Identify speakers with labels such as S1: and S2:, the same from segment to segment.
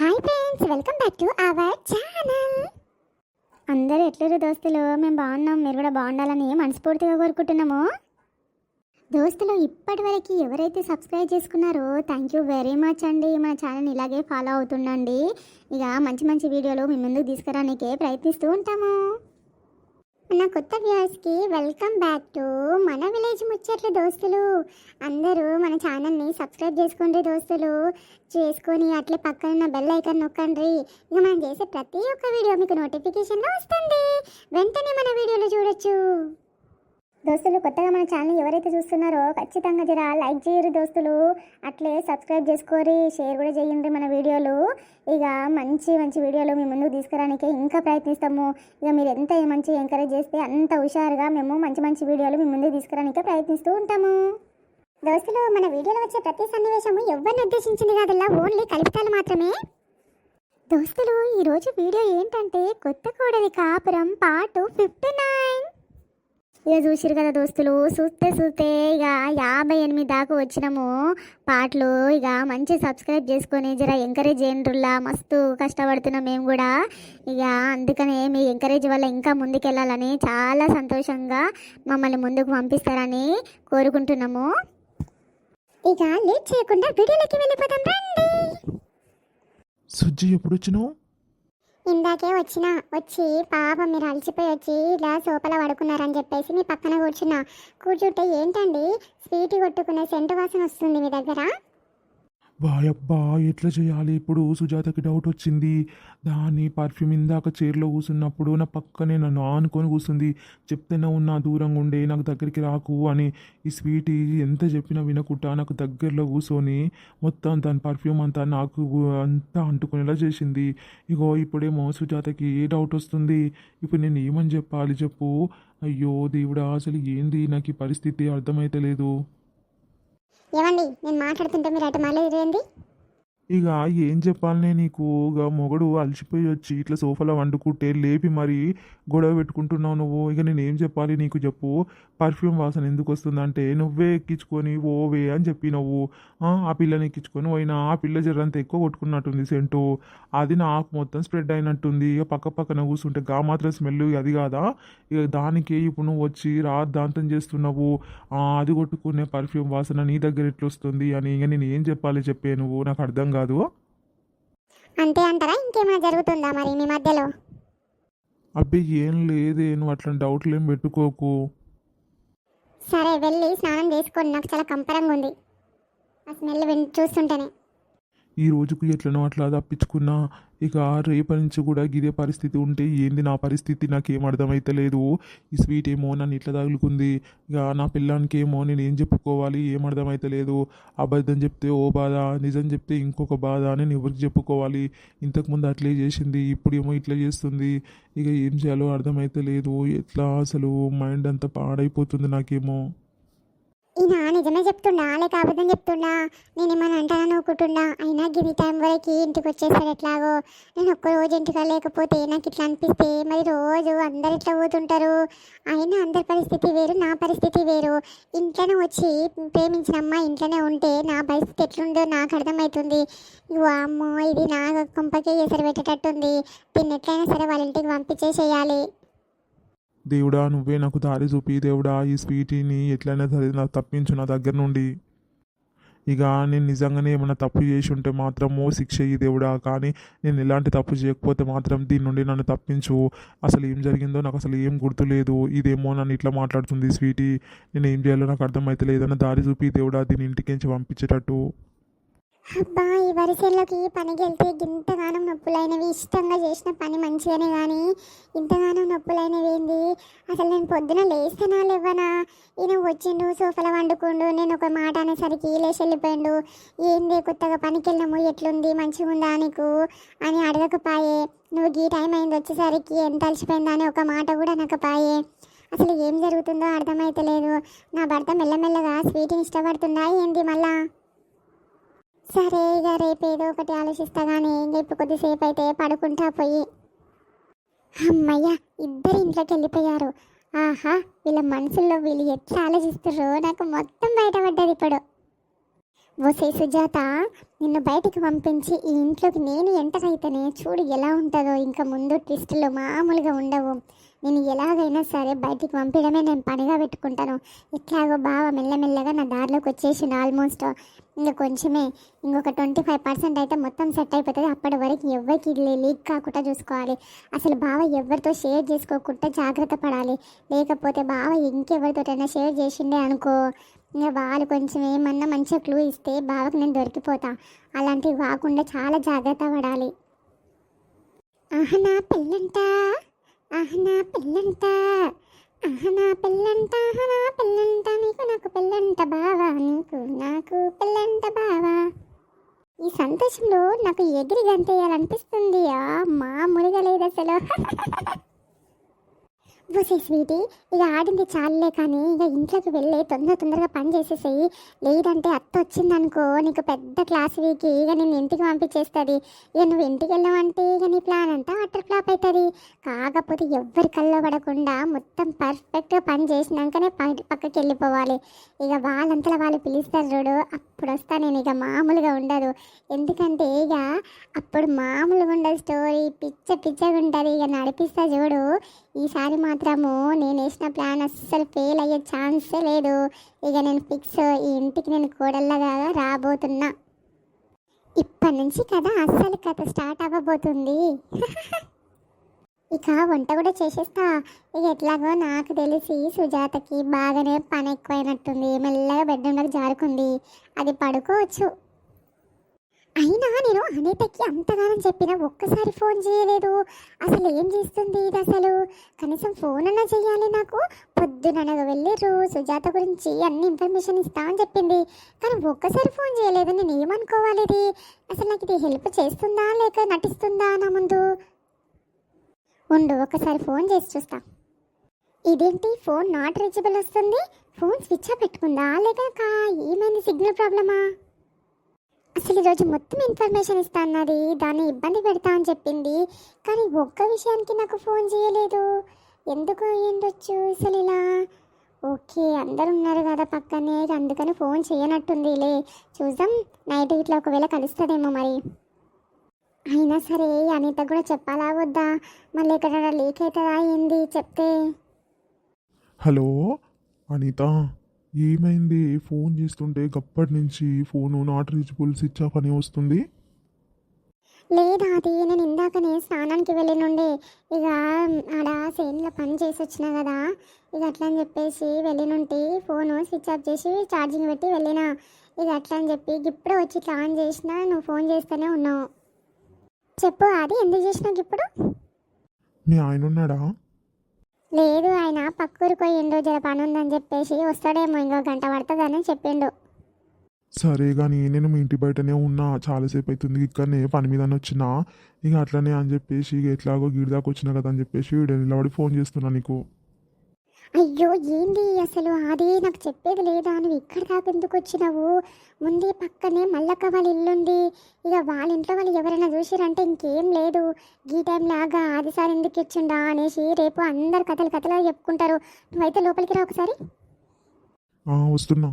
S1: Hi friends, welcome back to our channel. అందరూ ఎట్లరు దోస్తులు? మేము బాగున్నాం, మీరు కూడా బాగుండాలని మనస్ఫూర్తిగా కోరుకుంటున్నాము. దోస్తులు, ఇప్పటివరకు ఎవరైతే సబ్స్క్రైబ్ చేసుకున్నారో థ్యాంక్ యూ వెరీ మచ్ అండి. మన ఛానల్ ఇలాగే ఫాలో అవుతుండండి. ఇక మంచి మంచి వీడియోలు మీ ముందుకు తీసుకురానికే ప్రయత్నిస్తూ ఉంటాము. నా కొత్త వ్యూవర్స్కి వెల్కమ్ బ్యాక్ టు మన విలేజ్ ముచ్చట్లు దోస్తులు. అందరూ మన ఛానల్ని సబ్స్క్రైబ్ చేసుకోండి దోస్తులు. చేసుకొని అట్లే పక్కన ఉన్న బెల్ ఐకాన్ నొక్కండి. ఇక మనం చేసే ప్రతి ఒక్క వీడియో మీకు నోటిఫికేషన్లో వస్తుంది. వెంటనే మన వీడియోలు చూడొచ్చు. దోస్తులు, కొత్తగా మన ఛానల్ ఎవరైతే చూస్తున్నారో ఖచ్చితంగా జర లైక్ చేయరు దోస్తులు. అట్లే సబ్స్క్రైబ్ చేసుకోరి, షేర్ కూడా చేయండి మన వీడియోలు. ఇక మంచి మంచి వీడియోలు మీ ముందుకు తీసుకురానికే ఇంకా ప్రయత్నిస్తాము. ఇక మీరు ఎంత మంచి ఎంకరేజ్ చేస్తే అంత హుషారుగా మేము మంచి మంచి వీడియోలు మీ ముందుకు తీసుకురానికే ప్రయత్నిస్తూ ఉంటాము. దోస్తులు, మన వీడియోలో వచ్చే ప్రతి సన్నివేశము ఎవరిని ఉద్దేశించింది కాదల్లా, ఓన్లీ కల్పితాలు మాత్రమే. దోస్తులు, ఈరోజు వీడియో ఏంటంటే కొత్త కోడలి కాపురం పార్ట్ 59. ఇక చూసిరు కదా దోస్తులు, చూస్తే ఇక 58 దాకా వచ్చినాము పాటలు. ఇక మంచి సబ్స్క్రైబ్ చేసుకొని జర ఎంకరేజ్ చేయండిలా, మస్తు కష్టపడుతున్నాం మేము కూడా. ఇక అందుకనే మీ ఎంకరేజ్ వల్ల ఇంకా ముందుకెళ్ళాలని, చాలా సంతోషంగా మమ్మల్ని ముందుకు పంపిస్తారని కోరుకుంటున్నాము. ఇక లేట్ చేయకుండా వీడియోలోకి వెళ్ళిపోతాం రండి.
S2: సుజ్జి ఎప్పుడు వచ్చినావు?
S1: ఇందాకే వచ్చి పాపం మీరు అలసిపోయి వచ్చి ఇలా సోఫాలో పడుకున్నారని చెప్పేసి మీ పక్కన కూర్చుంటే ఏంటండి స్వీట్ కొట్టుకునే సెంటు వాసన వస్తుంది మీ దగ్గర.
S2: వాయబ్బా, ఎట్లా చేయాలి ఇప్పుడు? సుజాతకి డౌట్ వచ్చింది. దాని పర్ఫ్యూమ్ ఇందాక చైర్లో కూర్చున్నప్పుడు నా పక్కనే నన్ను ఆనుకొని కూర్చుంది. చెప్తేనే ఉన్నా దూరంగా ఉండే, నాకు దగ్గరికి రాకు అని. ఈ స్వీట్ ఎంత చెప్పినా వినకుండా నాకు దగ్గరలో కూర్చొని మొత్తం దాని పర్ఫ్యూమ్ అంతా నాకు అంతా అంటుకునేలా చేసింది. ఇగో ఇప్పుడేమో సుజాతకి ఏ డౌట్ వస్తుంది. ఇప్పుడు నేను ఏమని చెప్పాలి చెప్పు? అయ్యో దేవుడా, అసలు ఏంది నాకు ఈ పరిస్థితి అర్థమైతలేదు.
S1: ఏమండి, నేను మాట్లాడుతుంటే మీరు అటు మళ్ళీ ఏంది?
S2: ఇక ఏం చెప్పాలనే నీకు? ఇక మొగడు అలసిపోయి వచ్చి ఇట్లా సోఫాలో వండుకుంటే లేపి మరి గొడవ పెట్టుకుంటున్నావు నువ్వు. ఇక నేను ఏం చెప్పాలి నీకు చెప్పు? పర్ఫ్యూమ్ వాసన ఎందుకు వస్తుందంటే నువ్వే ఎక్కించుకొని ఓవే అని చెప్పినవు. ఆ పిల్లని ఎక్కించుకొని పోయినా ఆ పిల్ల జరంత ఎక్కువ కొట్టుకున్నట్టుంది సెంటు. అది నాకు మొత్తం స్ప్రెడ్ అయినట్టుంది. ఇక పక్క పక్కన కూర్చుంటే గా మాత్రం స్మెల్ అది కాదా? ఇక దానికి ఇప్పుడు నువ్వు వచ్చి దాంతం చేస్తున్నావు. అది కొట్టుకునే పర్ఫ్యూమ్ వాసన నీ దగ్గర ఎట్లొస్తుంది అని. ఇక నేను ఏం చెప్పాలి చెప్పే నువ్వు? నాకు అర్థం కాదు.
S1: అంతే అంటారా? ఇంకేమైనా జరుగుతుందా మరి మీ మధ్యలో?
S2: అబ్బే ఏం లేదే, నువ్వు అట్లా డౌట్లు ఏం పెట్టుకోకు.
S1: సరే వెళ్ళి స్నానం చేసుకోండి, నాకు చాలా కంపరంగా ఉంది ఆ స్మెల్ చూస్తుంటేనే.
S2: ఈ రోజుకు ఎట్లనో అట్లా తప్పించుకున్నా. ఇక రేపటి నుంచి కూడా ఇదే పరిస్థితి ఉంటే ఏంది నా పరిస్థితి? నాకేం అర్థమైతలేదు. ఈ స్వీట్ ఏమో నన్ను ఇట్లా తగులుకుంది. ఇక నా పిల్లానికి ఏమో నేను ఏం చెప్పుకోవాలి, ఏం అర్థమైతలేదు. అబద్ధం చెప్తే ఓ బాధ, నిజం చెప్తే ఇంకొక బాధ అని నేను ఎవరికి చెప్పుకోవాలి? ఇంతకుముందు అట్లే చేసింది, ఇప్పుడేమో ఇట్లా చేస్తుంది. ఇక ఏం చేయాలో అర్థమైతలేదు. ఎట్లా అసలు మైండ్ అంతా పాడైపోతుంది నాకేమో.
S1: ఈయన నిజమే చెప్తుండా లేక అబద్ధం చెప్తుండా? నేను ఏమైనా అంటానా నవ్వుకుంటుండా? అయినా గిరి టైం వరకు ఇంటికి వచ్చేస్తాడు ఎట్లాగో. నేను ఒక్కరోజు ఇంటికి లేకపోతే నాకు ఇట్లా అనిపిస్తే మరి రోజు అందరు ఇట్లా పోతుంటారు. అయినా అందరి పరిస్థితి వేరు, నా పరిస్థితి వేరు. ఇంట్లోనే వచ్చి ప్రేమించిన అమ్మాయి ఇంట్లోనే ఉంటే నా పరిస్థితి ఎట్లుందో నాకు అర్థమవుతుంది. అమ్మో, ఇది నా కొంపకే ఎసరు పెట్టేటట్టుంది. దీన్ని ఎట్లయినా సరే వాళ్ళ ఇంటికి పంపించేసేయాలి.
S2: దేవుడా, నువ్వే నాకు దారి చూపి దేవుడా. ఈ స్వీటీని ఎట్లయినా సరే నాకు తప్పించు నా దగ్గర నుండి. ఇక నేను నిజంగానే ఏమైనా తప్పు చేసి ఉంటే మాత్రమో శిక్ష అయ్యి దేవుడా. కానీ నేను ఎలాంటి తప్పు చేయకపోతే మాత్రం దీని నుండి నన్ను తప్పించు. అసలు ఏం జరిగిందో నాకు అసలు ఏం గుర్తులేదు. ఇదేమో నన్ను ఇట్లా మాట్లాడుతుంది స్వీటీ. నేను ఏం చేయాలో నాకు అర్థమవుతలేదు. ఏదైనా దారి చూపి దేవుడా, దీని ఇంటికి నుంచి పంపించేటట్టు.
S1: అబ్బా, ఈ వరిసెల్లోకి పనికి వెళ్తే ఇంతగానం నొప్పులైనవి. ఇష్టంగా చేసిన పని మంచిగానే కానీ ఇంతగానం నొప్పులైనవి ఏంది? అసలు నేను పొద్దున లేస్తానా లేవనా? ఈయన వచ్చిండు, సోఫాలో వండుకుండు, నేను ఒక మాట అనేసరికి లేచి వెళ్ళిపోయిండు. ఏంది కొత్తగా పనికి వెళ్ళినాము, ఎట్లుంది, మంచిగా ఉందా నీకు అని అడగకపాయే. నువ్వు ఈ టైం అయింది వచ్చేసరికి ఎంత అలసిపోయిందా అని ఒక మాట కూడా అనకపాయే. అసలు ఏం జరుగుతుందో అర్థమైతలేదు. నా భర్త మెల్లమెల్లగా స్వీట్ని ఇష్టపడుతుందా ఏంది మళ్ళా? సరే, ఇక రేపు ఏదో ఒకటి ఆలోచిస్తా కానీ ఇప్పుడు కొద్దిసేపు అయితే పడుకుంటా పోయి. అమ్మయ్య, ఇద్దరు ఇంట్లోకి వెళ్ళిపోయారు. ఆహా, వీళ్ళ మనసుల్లో వీళ్ళు ఎట్లా ఆలోచిస్తారో నాకు మొత్తం బయటపడ్డది ఇప్పుడు. ఓసే సుజాత, నిన్ను బయటికి పంపించి ఈ ఇంట్లోకి నేను ఎంటర్ అయితేనే చూడు ఎలా ఉంటుందో. ఇంకా ముందు ట్విస్టులు మామూలుగా ఉండవు. నేను ఎలాగైనా సరే బయటికి పంపించడమే నేను పనిగా పెట్టుకుంటాను. ఇట్లాగో బావ మెల్లమెల్లగా నా దారిలోకి వచ్చేసిండు ఆల్మోస్ట్. ఇంకా కొంచెమే, ఇంకొక 25% అయితే మొత్తం సెట్ అయిపోతుంది. అప్పటి వరకు ఎవరికి లీక్ కాకుండా చూసుకోవాలి. అసలు బావ ఎవరితో షేర్ చేసుకోకుండా జాగ్రత్త పడాలి. లేకపోతే బావ ఇంకెవరితోటైనా షేర్ చేసిండే అనుకో, ఇంకా వాళ్ళు కొంచెం ఏమన్నా మంచిగా క్లూ ఇస్తే బావకి నేను దొరికిపోతా. అలాంటివి కాకుండా చాలా జాగ్రత్త పడాలి. ఆహనా పెళ్ళంట, ఆహనా పెళ్ళంట, ఆహనా పెళ్ళంట, ఆహనా పెళ్ళంట, నీకు నాకు పెళ్ళంట బావా, నీకు నాకు పెళ్ళంట బావా. ఈ సంతోషంలో నాకు ఎగిరి గంతేయాలనిపిస్తుంది. మామూలుగా లేదు అసలు. బుసే స్వీటీ, ఇక ఆడింది చాలులే కానీ ఇక ఇంట్లోకి వెళ్ళి తొందరగా పని చేసేసేయి. లేదంటే అత్త వచ్చిందనుకో నీకు పెద్ద క్లాస్ వీకి ఇక నేను ఇంటికి పంపించేస్తుంది. ఇక నువ్వు ఇంటికి వెళ్ళావంటే ఇక నీ ప్లాన్ అంతా అటర్ ఫ్లాప్ అవుతుంది. కాకపోతే ఎవ్వరి కల్లో పడకుండా మొత్తం పర్ఫెక్ట్గా పని చేసినాకనే పక్కకి వెళ్ళిపోవాలి. ఇక వాళ్ళంతలో వాళ్ళు పిలుస్తారు చూడు, అప్పుడు వస్తా నేను. ఇక మామూలుగా ఉండదు. ఎందుకంటే ఇక అప్పుడు మామూలుగా ఉండదు స్టోరీ, పిచ్చగా ఉంటుంది. ఇక నడిపిస్తా చూడు. ఈసారి మాత్రము నేను వేసిన ప్లాన్ అస్సలు ఫెయిల్ అయ్యే ఛాన్సే లేదు. ఇక నేను ఫిక్స్, ఈ ఇంటికి నేను కోడళ్ళగా రాబోతున్నా. ఇప్పటి నుంచి కదా అస్సలు కథ స్టార్ట్ అవ్వబోతుంది. ఇక వంట కూడా చేసేస్తా. ఇక ఎట్లాగో నాకు తెలిసి సుజాతకి బాగానే పని ఎక్కువైనట్టుంది. మెల్లగా బెడ్రూమ్లోకి జారుకుంది, అది పడుకోవచ్చు. అయినా నేను అనితకి అంతగానం చెప్పినా ఒక్కసారి ఫోన్ చేయలేదు. అసలు ఏం చేస్తుంది ఇది అసలు? కనీసం ఫోన్ అన్నా చెయ్యాలి నాకు. పొద్దుననగా వెళ్ళిర్రు, సుజాత గురించి అన్ని ఇన్ఫర్మేషన్ ఇస్తా అని చెప్పింది. కానీ ఒక్కసారి ఫోన్ చేయలేదు. నేను ఏమనుకోవాలి ఇది? అసలు నాకు ఇది హెల్ప్ చేస్తుందా లేక నటిస్తుందా నా ముందు? ఉండు, ఒకసారి ఫోన్ చేసి చూస్తా. ఇదేంటి ఫోన్ నాట్ రీచబుల్ వస్తుంది? ఫోన్ స్విచ్ ఆఫ్ పెట్టుకుందా లేక ఏమైంది, సిగ్నల్ ప్రాబ్లమా? అసలు ఈరోజు మొత్తం ఇన్ఫర్మేషన్ ఇస్తా అన్నది, దాన్ని ఇబ్బంది పెడతా అని చెప్పింది. కానీ ఒక్క విషయానికి నాకు ఫోన్ చేయలేదు. ఎందుకు అయ్యుండొచ్చు అసలు ఇలా? ఓకే, అందరు ఉన్నారు కదా పక్కనే, అందుకని ఫోన్ చేయనట్టుందిలే. చూద్దాం నైట్ ఇట్లా ఒకవేళ కలుస్తుందేమో మరి. అయినా సరే అనిత కూడా చెప్పాలా వద్దా? మళ్ళీ ఎక్కడ లీక్ అవుతుందా ఏంది చెప్తే?
S2: హలో అనిత, ఏమైంది? ఫోన్ చేస్తుంటే గప్పటి నుంచి phone not reachable, switch off అని వస్తుంది.
S1: లేదా, అది నేను ఇందాకనే స్నానానికి వెళ్ళినుండే. ఇక ఆడ సేన్లో పని చేసి వచ్చినా కదా, ఇక అట్లా అని చెప్పేసి వెళ్ళినుంటే ఫోను స్విచ్ ఆఫ్ చేసి ఛార్జింగ్ పెట్టి వెళ్ళినా. ఇక అట్లా అని చెప్పి ఇప్పుడే వచ్చి ఇట్లా ఆన్ చేసినా, నువ్వు ఫోన్ చేస్తూనే ఉన్నావు. చెప్పు, అది ఎందుకు చేసినావు ఇప్పుడు?
S2: మీ ఆయన ఉన్నాడా?
S1: లేదు, ఆయన పక్కూరికి పోయిండు, జర పని ఉందని చెప్పేసి వస్తాడేమో, ఇంకో గంట పడుతుందని చెప్పిండు.
S2: సరే కానీ నేను మీ ఇంటి బయటనే ఉన్నా, చాలాసేపు అవుతుంది. ఇక్కడనే పని మీద వచ్చినా, ఇక అట్లనే అని చెప్పేసి ఇక ఎట్లాగో గిడి దాకా వచ్చినా కదా అని చెప్పేసి వీడియో నిలబడి ఫోన్ చేస్తున్నా నీకు.
S1: అయ్యో ఏంది అసలు? అది నాకు చెప్పేది లేదా? నువ్వు ఇక్కడ దాకా ఎందుకు వచ్చినావు? ముందే పక్కనే మల్లక్క వాళ్ళ ఇల్లుంది. ఇక వాళ్ళ ఇంట్లో వాళ్ళు ఎవరైనా చూసిరంటే ఇంకేం లేదు. ఈ టైం లాగా ఆదిసారి ఎందుకు ఇచ్చిండా అనేసి రేపు అందరు కథలు చెప్పుకుంటారు. నువ్వైతే లోపలికి రా ఒకసారి.
S2: వస్తున్నా.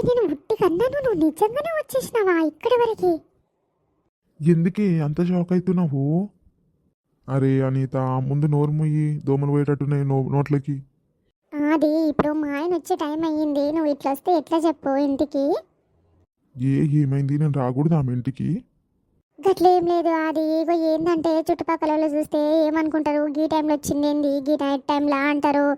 S1: నేను ఉట్టి కన్నాను, నువ్వు నిజంగానే వచ్చేసినావా ఇక్కడి వరకు?
S2: ఎందుకే అంత షాక్ అవుతున్నావు? అరే అనిత, ముందు నోరు ముయ్యి, దోమలు పోయేటట్టున్నాయి నోట్లకి.
S1: అది ఇప్పుడు మా ఆయన వచ్చే టైం అయ్యింది. నువ్వు ఇట్లా వస్తే ఎట్లా చెప్పు ఇంటికి?
S2: ఏమైంది? నేను రాకూడదు ఆమె ఇంటికి?
S1: గట్లేం లేదు. అది ఇగో ఏంటంటే చుట్టుపక్కల వాళ్ళు చూస్తే ఏమనుకుంటారు, గీ టైంలో వచ్చిందేంది గీ నైట్ టైంలా అంటారు.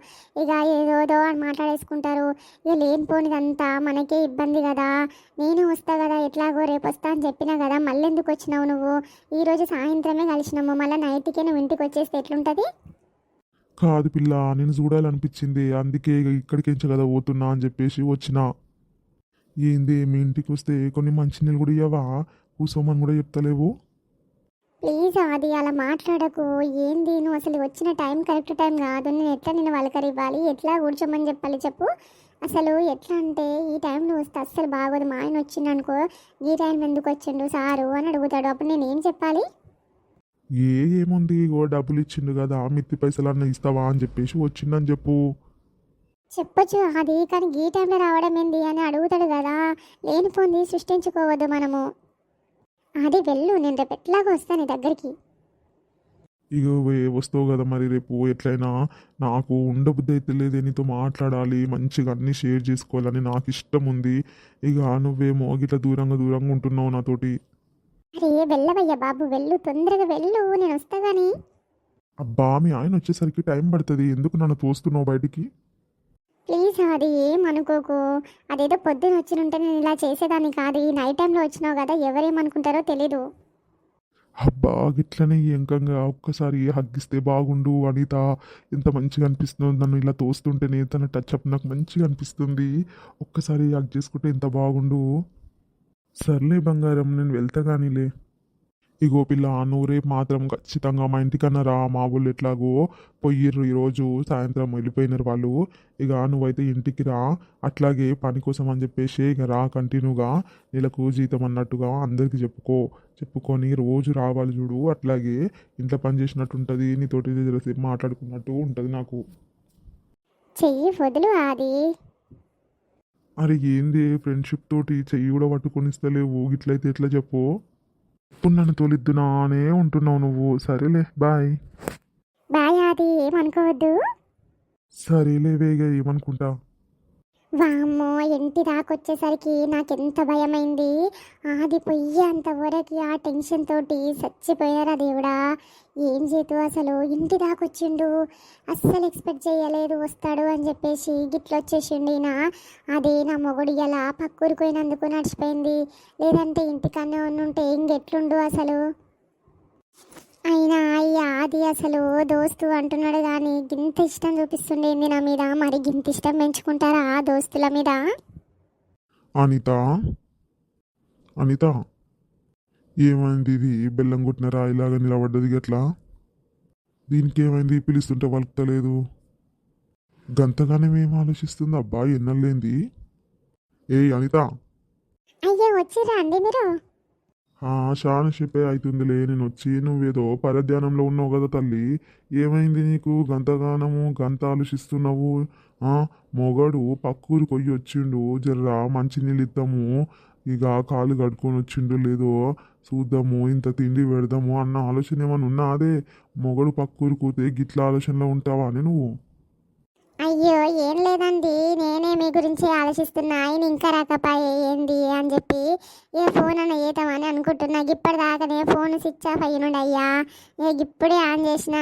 S1: ఇక ఏదోదో అని మాట్లాడేసుకుంటారు. ఇక లేనిపోనిదంతా మనకే ఇబ్బంది కదా. నేను వస్తా కదా, ఎట్లాగో రేపు వస్తా అని చెప్పినా కదా, మళ్ళీ ఎందుకు వచ్చినావు నువ్వు? ఈరోజు సాయంత్రమే కలిసినాము, మళ్ళీ నైట్కే నువ్వు ఇంటికి వచ్చేస్తే ఎట్లుంటుంది?
S2: కాదు పిల్ల, నేను చూడాలనిపించింది, అందుకే ఇక ఇక్కడికించ కదా పోతున్నా అని చెప్పేసి వచ్చిన. ఏంది మీ ఇంటికి వస్తే కొన్ని మంచినీళ్ళు కూడా ఇవ్వవా? కూసోమని కూడా చెప్తలేవు.
S1: ప్లీజ్ అది అలా మాట్లాడకు. ఏంది నువ్వు? అసలు వచ్చిన టైం కరెక్ట్ టైం కాదు. నేను ఎట్లా నేను వలకరివ్వాలి, ఎట్లా కూర్చోమని చెప్పాలి చెప్పు? అసలు ఎట్లా అంటే ఈ టైంలో వస్తే అస్సలు బాగోదు. మా ఆయన వచ్చిండనుకో, ఈ టైం ఎందుకు వచ్చిండు సారు అని అడుగుతాడు. అప్పుడు నేను ఏం చెప్పాలి?
S2: ఏముంది, డబ్బులు ఇచ్చిండు కదా, మిత్తి పైసలు అన్న ఇస్తావా అని చెప్పేసి వచ్చిందని చెప్పు.
S1: చెప్పొచ్చు అది, కానీ ఈ టైంలో రావడం ఏంది అని అడుగుతాడు కదా. లేనిపోంది సృష్టించుకోవద్దు మనము. అది వెళ్ళు, నేను రేపు ఎట్లాగో వస్తాను నీ దగ్గరికి.
S2: ఇక వస్తావు కదా మరి రేపు ఎట్లయినా. నాకు ఉండబుద్ధి అయితే లేదే, నీతో మాట్లాడాలి, మంచిగా అన్నీ షేర్ చేసుకోవాలని నాకు ఇష్టం ఉంది. ఇక నువ్వేమో గిట్లా దూరంగా దూరంగా ఉంటున్నావు నాతోటి.
S1: అరే వెళ్ళవయ్యా బాబు, వెళ్ళు, తొందరగా వెళ్ళు, నేను వస్తా గానీ.
S2: అబ్బా మీ ఆయన వచ్చేసరికి టైం పడుతుంది, ఎందుకు నన్ను తోస్తున్నావు బయటికి?
S1: ప్లీజ్ అది ఏమనుకోకు. అదేదో పొద్దున వచ్చినుంటే నేను ఇలా చేసేదాన్ని కాదు. ఈ నైట్ టైంలో వచ్చినావు కదా, ఎవరేమనుకుంటారో తెలీదు.
S2: అబ్బా గిట్లనే ఎంకంగా ఒక్కసారి హగ్గిస్తే బాగుండు అనిత. ఎంత మంచిగా అనిపిస్తుంది నన్ను ఇలా తోస్తుంటేనే, తన టచ్ అప్ నాకు మంచిగా అనిపిస్తుంది. ఒక్కసారి హగ్ చేసుకుంటే ఎంత బాగుండు. సర్లే బంగారం, నేను వెళ్తా కానీలే. ఇగో పిల్ల, నువ్వు రేపు మాత్రం ఖచ్చితంగా మా ఇంటికన్నా రా. మా వాళ్ళు ఎట్లాగో పొయ్యిర్రు, ఈరోజు సాయంత్రం వెళ్ళిపోయినారు వాళ్ళు. ఇక నువ్వైతే ఇంటికి రా. అట్లాగే పని కోసం అని చెప్పేసి ఇక రా కంటిన్యూగా. నెలకు జీతం అన్నట్టుగా అందరికీ చెప్పుకొని రోజు రావాలి చూడు. అట్లాగే ఇంట్లో పని చేసినట్టు ఉంటుంది, నీతోటి జరసేపు మాట్లాడుకున్నట్టు ఉంటుంది నాకు.
S1: చెయ్యి వదులు అది.
S2: అరే ఏంది, ఫ్రెండ్షిప్ తోటి చెయ్యి కూడా పట్టుకొనిస్తలేవు, ఇట్లయితే ఎట్లా చెప్పు. ఇప్పుడు నన్ను తోలిద్దునానే ఉంటున్నావు నువ్వు. సరేలే బాయ్.
S1: బాయ్ అది, ఏమనుకోవద్దు.
S2: సరేలే వేగ, ఏమనుకుంటా.
S1: వామ్మో, ఇంటి దాకొచ్చేసరికి నాకెంత భయమైంది. ఆది పొయ్యి అంతవరకు ఆ టెన్షన్ తోటి చచ్చిపోయారా దేవుడా. ఏం చేతు అసలు ఇంటి దాకొచ్చిండు. అస్సలు ఎక్స్పెక్ట్ చేయలేదు వస్తాడు అని చెప్పేసి. గిట్ల వచ్చేసిండు ఈయన. అదే నా మొగుడు ఇలా పక్కూరికి పోయినందుకు నడిచిపోయింది. లేదంటే ఇంటికన్నా ఉంటే ఇంకెట్లుండు అసలు. అయినా అయ్యా అది అసలు దోస్తు అంటున్నాడు కానీ గింత ఇష్టం చూపిస్తుండేంది నా మీద. మరి గింత ఇష్టం పెంచుకుంటారా ఆ దోస్తుల మీద?
S2: అనిత, అనిత, ఏమైంది? ఇది బెల్లం కొట్టిన రాయిలాగా నిలబడ్డది గట్లా. దీనికి ఏమైంది? పిలుస్తుంటే వలుపుతలేదు. గంతగానే ఏం ఆలోచిస్తుంది అబ్బా, ఎన్నలేంది. అనిత.
S1: అయ్యో వచ్చిర్రా అండి మీరు?
S2: చాలా చెప్పే అవుతుందిలే, నేను వచ్చి. నువ్వేదో పరధ్యానంలో ఉన్నావు కదా తల్లి. ఏమైంది నీకు గంతగానము గంత ఆలోచిస్తున్నావు? మొగడు పక్కూరు కొయ్యి వచ్చిండు, జర్రా మంచినీళ్ళు ఇద్దాము, ఇక కాలు కడుక్కొని వచ్చిండు లేదో చూద్దాము, ఇంత తిండి పెడదాము అన్న ఆలోచన ఏమన్నా ఉన్నా? అదే మొగడు పక్కూరు కూతే గిట్ల ఆలోచనలో ఉంటావా అని నువ్వు?
S1: అయ్యో ఏం లేదండి, నేనే మీ గురించి ఆలోచిస్తున్నా. ఆయన ఇంకా రాకపోయే ఏంది అని చెప్పి ఏ ఫోన్ అన్న చేద్దామని అనుకుంటున్నా. ఇప్పటిదాకానే ఫోన్ స్విచ్ ఆఫ్ అయ్యినుండి అయ్యా. ఇక ఇప్పుడే ఆన్ చేసిన.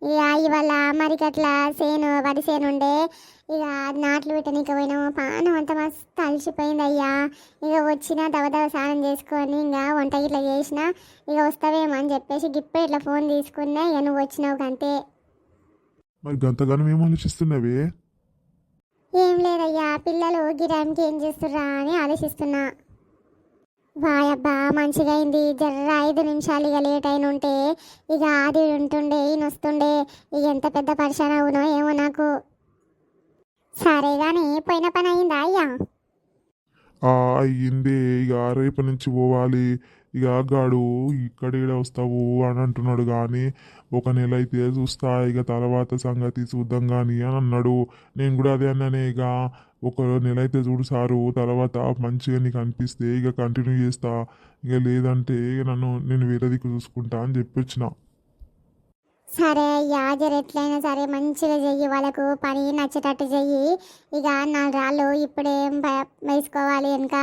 S1: ఇక ఇవాళ మరికట్లా వరి సేను ఉండే. ఇక నాట్లు పెట్టనీకి పోయినాము. పానం అంత మస్తు అలసిపోయింది అయ్యా. ఇక వచ్చిన దవదవ స్నానం చేసుకొని ఇంకా వంట ఇట్లా చేసిన. ఇక వస్తావేమో అని చెప్పేసి ఇప్పుడే ఇట్లా ఫోన్ తీసుకున్నా. ఇక నువ్వు వచ్చినావు అంతే.
S2: మరి గంతగానం ఏం ఆలోచిస్తున్నావే?
S1: ఏం లేదయ్యా, పిల్లలు గిరాంకి ఏం చేస్తుర్రా అని ఆలోచిస్తున్నా. వాయబ్బా మంచిగా అయింది. జర్ర 5 నిమిషాలు ఇక లేట్ అయిన ఉంటే ఇక ఆది ఉంటుండే, ఈయన వస్తుండే. ఇక ఎంత పెద్ద పరిశాన అవునో ఏమో నాకు. సరే కానీ పోయిన పని అయిందా అయ్యా?
S2: అయ్యిందే. ఇక రేపటి నుంచి పోవాలి. ఇక గాడు ఇక్కడ వస్తావు అని అంటున్నాడు కానీ 1 నెల అయితే చూస్తా, ఇక తర్వాత సంగతి చూద్దాం కానీ అని అన్నాడు. నేను కూడా అదే అన్నానే. ఇక 1 నెల అయితే చూడు సారు, తర్వాత మంచిగా నీకు అనిపిస్తే ఇక కంటిన్యూ చేస్తా, ఇక లేదంటే ఇక నేను వేరే దిక్కు చూసుకుంటా అని చెప్పి వచ్చిన.
S1: సరే అయ్యా, జర ఎట్లయినా సరే మంచిగా చెయ్యి, వాళ్ళకు పని నచ్చేటట్టు చెయ్యి. ఇక 4 రాళ్ళు ఇప్పుడేం వేసుకోవాలి వెనుక.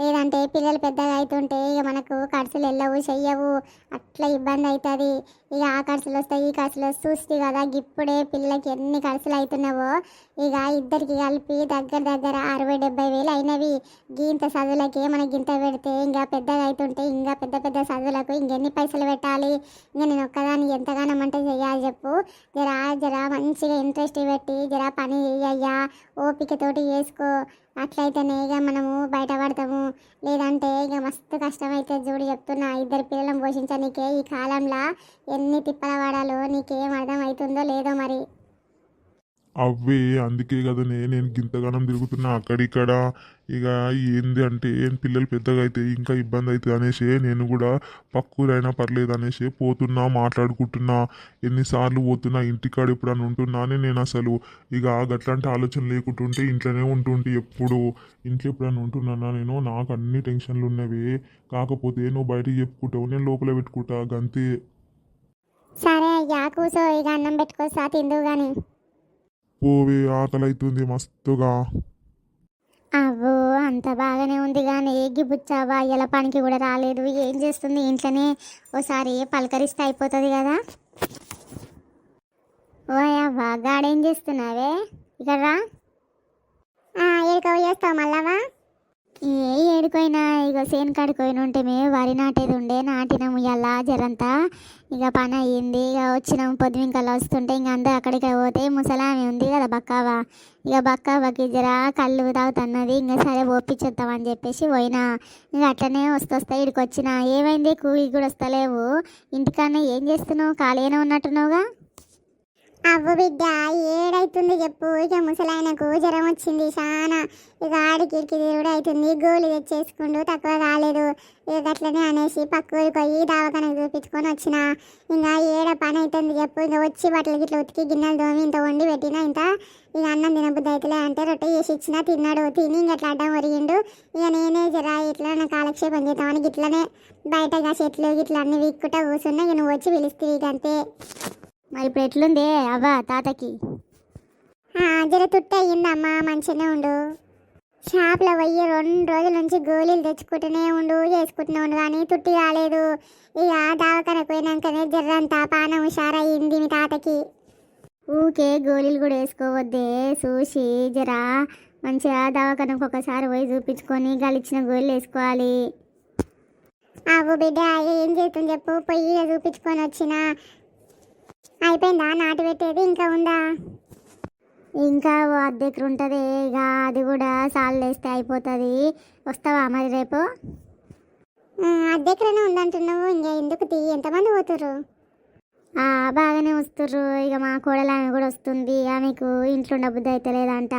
S1: లేదంటే పిల్లలు పెద్దగా అవుతుంటే ఇక మనకు ఖర్చులు వెళ్ళవు, చెయ్యవు, అట్లా ఇబ్బంది అవుతుంది. ఇక ఆ ఖర్చులు వస్తాయి, ఈ ఖర్చులు చూస్తే కదా ఇప్పుడే పిల్లలకి ఎన్ని ఖర్చులు అవుతున్నావో. ఇక ఇద్దరికి కలిపి దగ్గర 60-70 వేలు అయినవి. గింత చదువులకి మనకి గింత పెడితే ఇంకా పెద్దగా అవుతుంటే ఇంకా పెద్ద పెద్ద చదువులకు ఇంకెన్ని పైసలు పెట్టాలి. ఇంకా నేను ఒక్కదాన్ని ఎంతగానో అంటే చెయ్యాలి చెప్పు. జరా మంచిగా ఇంట్రెస్ట్ పెట్టి జరా పని చెయ్యయ్యా, ఓపికతోటి చేసుకో. అట్లయితేనే ఇక మనము బయటపడతాము. లేదంటే ఇక మస్తు కష్టమైతే చూడు చెప్తున్నా. 2 పిల్లలను పోషించనీకే ఈ కాలంలో ఎన్ని తిప్పల పడాలో నీకేం అర్థం అవుతుందో లేదో మరి.
S2: అవే అందుకే కదనే నేను గింతగానం తిరుగుతున్నా అక్కడిక్కడ. ఇక ఏంది అంటే పిల్లలు పెద్దగా అయితే ఇంకా ఇబ్బంది అవుతుంది అనేసి నేను కూడా పక్కూరైనా పర్లేదు అనేసి పోతున్నా, మాట్లాడుకుంటున్నా. ఎన్నిసార్లు పోతున్నా, ఇంటికాడ ఎప్పుడన్నా ఉంటున్నానే నేను అసలు. ఇక గట్లాంటి ఆలోచన లేకుంటుంటే ఇంట్లోనే ఉంటుంటే ఎప్పుడు ఇంట్లో ఎప్పుడన్నా ఉంటున్నానా నేను. నాకు అన్ని టెన్షన్లు ఉన్నవి. కాకపోతే నువ్వు బయటికి చెప్పుకుంటావు, నేను లోపల పెట్టుకుంటా గంతే.
S1: సరే అయ్యా కూసో, ఇక అన్నం పెట్టుకోసా తిందువు గాని.
S2: పోవే ఆకలి అవుతుంది మస్తుగా.
S1: అవ్వో అంత బాగానే ఉంది కానీ బుచ్చావా ఇలా పనికి కూడా రాలేదు, ఏం చేస్తుంది ఇంట్లోనే? ఓసారి పలకరిస్తే అయిపోతుంది కదా. ఓ అవ్వా గాడేం చేస్తున్నావే? ఇక్కడ రా. ఏడుకో చేస్తావు మళ్ళావా? ఏ ఏడుకోయినా ఇక సేను కాడిపోయిన ఉంటే మేము వరి నాటేది ఉండే, నాటినాము ఇలా జరంతా. ఇక పని అయ్యింది, ఇక వచ్చినాము పొద్దుమింకల్లా వస్తుంటే ఇంక అందరూ అక్కడికి పోతే ముసలామె ఉంది కదా బక్కావా, ఇక బక్కావాకి జర కళ్ళు తాగుతున్నది. ఇంకా సరే ఒప్పించేద్దామని చెప్పేసి పోయినా. ఇక అట్లనే వస్తొస్తా ఇక్కడికి వచ్చిన. ఏమైంది కూలికి కూడా వస్తలేవు, ఇంటికన్నా ఏం చేస్తున్నావు? ఖాళీగానే ఉన్నట్టున్నావుగా. అవ్వ బిడ్డ ఏడైతుంది చెప్పు, ఇక ముసలాయనకు జ్వరం వచ్చింది చాలా. ఇక ఆడికి కూడా అవుతుంది, గోళీ తెచ్చేసుకుంటూ తక్కువ కాలేదు. ఇక అట్లనే అనేసి పక్క ఊరికి పోయి దవాఖానకు చూపించుకొని వచ్చిన. ఇంకా ఏడ పని అవుతుంది చెప్పు. ఇక వచ్చి బట్టలు గిట్ల ఉతికి గిన్నెలు దోమి ఇంత వండి పెట్టినా, ఇంత ఇక అన్నం తినబుద్ధి అవుతులే అంటే రొట్టె చేసి ఇచ్చినా తిన్నాడు. తిని ఇంక అట్లా అడ్డం ఒరిగిండు. ఇక నేనే జరా ఇట్లా నా కాలక్షేపం చేద్దామని గిట్లనే బయట ఇక చెట్లు గిట్ల అన్ని వీక్కుంటా కూర్చున్నా. ఇక నువ్వు వచ్చి పిలిస్తే ఇక అంతే. మరి ఇప్పుడు ఎట్లుంది అవ్వ తాతకి? జర తుట్టు అయ్యిందమ్మా, మంచిగానే ఉండు. షాప్లో పోయి 2 రోజుల నుంచి గోళీలు తెచ్చుకుంటూనే ఉండు, చేసుకుంటూనే ఉండు కానీ తుట్టి కాలేదు. ఇక దవాఖానకు పోయినాకనే జర్రంతా పానం హుషారయ్యింది మీ తాతకి. ఊకే గోళీలు కూడా వేసుకోవద్దే, చూసి జరా మంచిగా దవాఖానకు ఒకసారి పోయి చూపించుకొని గలిచిన గోళీలు వేసుకోవాలి. అవ్వు బిడ్డ ఏం చేస్తుంది చెప్పు, పొయ్యి చూపించుకొని వచ్చిన. అయిపోయిందా నాటు పెట్టేది, ఇంకా ఉందా? ఇంకా అద్దెకు ఉంటుంది, ఇక అది కూడా సాల్ వేస్తే అయిపోతుంది. వస్తావా మరి రేపు? అద్దెకరనే ఉందంటున్నావు, ఇంకా ఎందుకు ఎంతమంది పోతుర్రు? బాగానే వస్తుర్రు. ఇక మా కోడలు ఆమె కూడా వస్తుంది. ఆమెకు ఇంట్లో ఉండబుద్ధి అయితే లేదంట,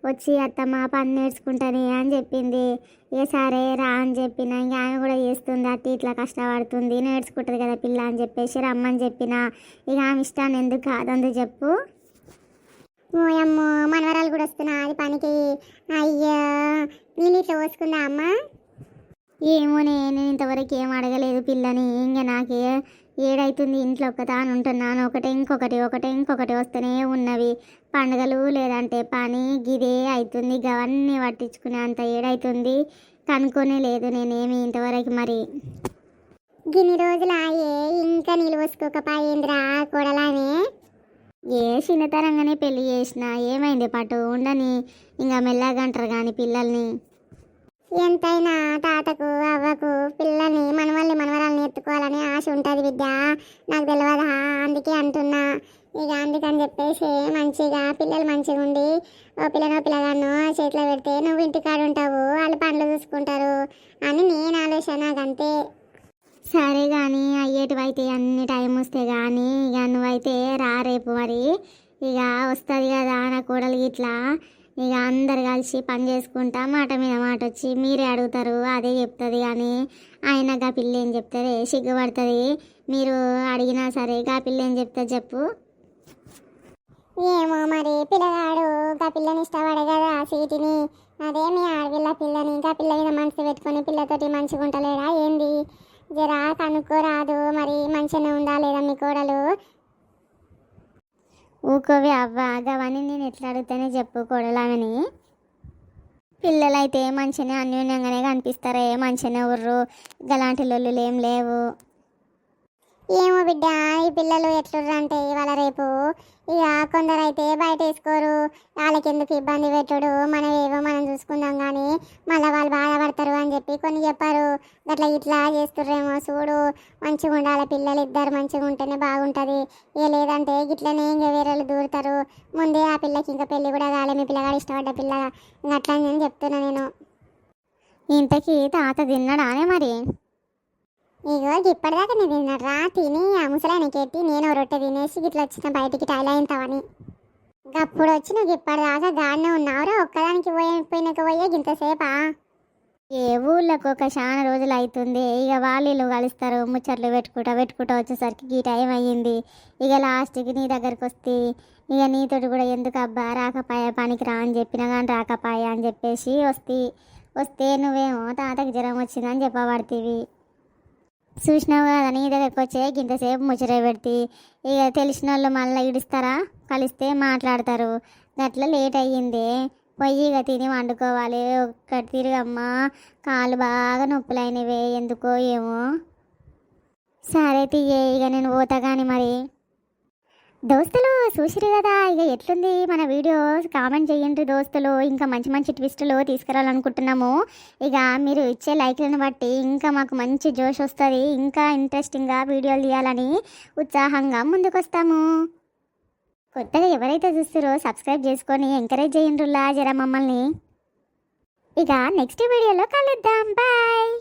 S1: వచ్చి అత్తమ్మ పని నేర్చుకుంటానే అని చెప్పింది. ఇక సరే రా అని చెప్పిన. ఇంక ఆమె కూడా చేస్తుంది, అట్టి ఇట్లా కష్టపడుతుంది, నేర్చుకుంటుంది కదా పిల్ల అని చెప్పేసి రమ్మని చెప్పిన. ఇక ఆమె ఇష్టాన్ని ఎందుకు కాదందుకు చెప్పు. ఓయమ్మో మనవరాలు కూడా వస్తున్నా అది పనికి. అయ్యా నేను ఇట్లా పోసుకుందా అమ్మ? ఏమో నేను ఇంతవరకు ఏం అడగలేదు పిల్లని. ఇంకా నాకే ఏడైతుంది ఇంట్లో ఒక్కతాను ఉంటున్నాను, ఒకటి ఇంకొకటి వస్తూనే ఉన్నవి. పండుగలు లేదంటే పని గిదే అవుతుంది, గవన్నీ పట్టించుకునే అంత ఏడైతుంది. కనుక్కొనే లేదు నేనేమి ఇంతవరకు. మరి గిన్ని రోజులు ఆయే ఇంకా నిలువసుకోకపోయిందిరా కోడలానే. ఏ చిన్నతరంగానే పెళ్లి చేసిన, ఏమైంది పటు ఉండని, ఇంకా మెల్లగంటారు కానీ పిల్లల్ని. ఎంతైనా తాతకు అవ్వకు పిల్లల్ని మనవరాలని ఎత్తుకోవాలని ఆశ ఉంటుంది బిడ్డ, నాకు తెలియదా అందుకే అంటున్నా. ఇక అందుకని చెప్పేసి మంచిగా పిల్లలు మంచిగా ఉండి ఓ పిల్లగాను చేతిలో పెడితే నువ్వు ఇంటికాడ ఉంటావు, వాళ్ళు పనులు చూసుకుంటారు అని నేను ఆలోచన. అంతే. సరే కానీ అయ్యేటివైతే అన్ని టైం వస్తే కానీ ఇక నువ్వైతే రా రేపు. మరి ఇక వస్తుంది కదా నా కోడలు ఇట్లా, ఇక అందరు కలిసి పని చేసుకుంటా మాట మీద మాట వచ్చి మీరే అడుగుతారు అదే చెప్తుంది. కానీ ఆయన గా పిల్ల ఏం చెప్తుంది, సిగ్గుపడుతుంది. మీరు అడిగినా సరే గా పిల్ల ఏం చెప్తుంది చెప్పు. ఏమో మరి పిల్లగాడు గా పిల్లని ఇష్టపడే కదా సీటిని, అదే మీ ఆడపిల్ల పిల్లని ఇంకా పిల్ల మీద మనసు పెట్టుకొని పిల్లతోటి మంచిగా ఉంటలేడా ఏంది? జరా కనుక్కోరాదు మరి, మంచిగానే ఉందా లేదా మీ కోడలు? ఊకోవి అవ్వ, అవన్నీ నేను ఎట్లా అడిగితేనే చెప్పు కోడలామని. పిల్లలైతే మంచిగానే అన్యోన్యంగానే కనిపిస్తారే, మంచిగానే ఉర్రు, గలాంటి లొల్లులు ఏం లేవు. ఏమో బిడ్డ ఈ పిల్లలు ఎట్లుర్రు అంటే ఇవాళ రేపు ఇక కొందరైతే బయట వేసుకోరు, వాళ్ళకి ఎందుకు ఇబ్బంది పెట్టుడు, మనమేవో మనం చూసుకుందాం కానీ మళ్ళీ వాళ్ళు బాధపడతారు అని చెప్పి కొన్ని చెప్పారు. అట్లా ఇట్లా చేస్తుర్రేమో చూడు, మంచిగా ఉండాలి పిల్లలు ఇద్దరు మంచిగా ఉంటేనే బాగుంటుంది. ఇక లేదంటే గిట్లనే ఇంకా వేరేళ్ళు దూరుతారు. ముందే ఆ పిల్లకి ఇంకా పెళ్ళి కూడా కాలే, మీ పిల్లగాడు ఇష్టపడ్డ పిల్ల అట్లా అని చెప్తున్నా నేను. ఇంతకీ తాత తిన్నాడానే మరి? ఇగో ఇప్పటిదాకా నేను తిన్నారా, తిని ఆ ముసలాయనకి ఎట్టి నేను రొట్టె తినేసి ఇట్లా వచ్చిన బయటికి టైల్ అయింతావని. అప్పుడు వచ్చి నువ్వు ఇప్పటిదాకా గాడినే ఉన్నావురా, ఒక్కదానికి పోయినాక పోయే ఇంతసేపా? ఏ ఊళ్ళకు ఒక చాలా రోజులు అవుతుంది, ఇక వాళ్ళు కలుస్తారు, ముచ్చట్లు పెట్టుకుంటా వచ్చేసరికి ఈ టైం అయ్యింది. ఇక లాస్ట్కి నీ దగ్గరికి వస్తే ఇక నీతోటి కూడా ఎందుకు అబ్బా రాకపాయ పనికి రా అని చెప్పినా కానీ రాకపాయ అని చెప్పేసి వస్తే నువ్వేమో తాతకి జ్వరం వచ్చిందని చెప్పబడుతీవి. చూసినావు కదా, నీ దగ్గరకు వచ్చే ఇంతసేపు ముచ్చట పెడితే ఇక తెలిసిన వాళ్ళు మళ్ళీ ఇడుస్తారా, కలిస్తే మాట్లాడతారు. గట్ల లేట్ అయ్యింది, పొయ్యి ఇక తిని వండుకోవాలి. ఒక్కటి తిరిగమ్మా, కాళ్ళు బాగా నొప్పులైనవే ఎందుకో ఏమో. సరే తీయే, ఇక నేను పోతా కానీ మరి. దోస్తులు చూసిరు కదా, ఇక ఎట్లుంది మన వీడియో కామెంట్ చేయండి దోస్తులు. ఇంకా మంచి మంచి ట్విస్టులు తీసుకురావాలనుకుంటున్నాము. ఇక మీరు ఇచ్చే లైక్లను బట్టి ఇంకా మాకు మంచి జోష్ వస్తుంది, ఇంకా ఇంట్రెస్టింగ్గా వీడియోలు తీయాలని ఉత్సాహంగా ముందుకు వస్తాము. కొత్తగా ఎవరైతే చూస్తారో సబ్స్క్రైబ్ చేసుకొని ఎంకరేజ్ చేయండి జర మమ్మల్ని. ఇక నెక్స్ట్ వీడియోలో కలుద్దాం, బాయ్.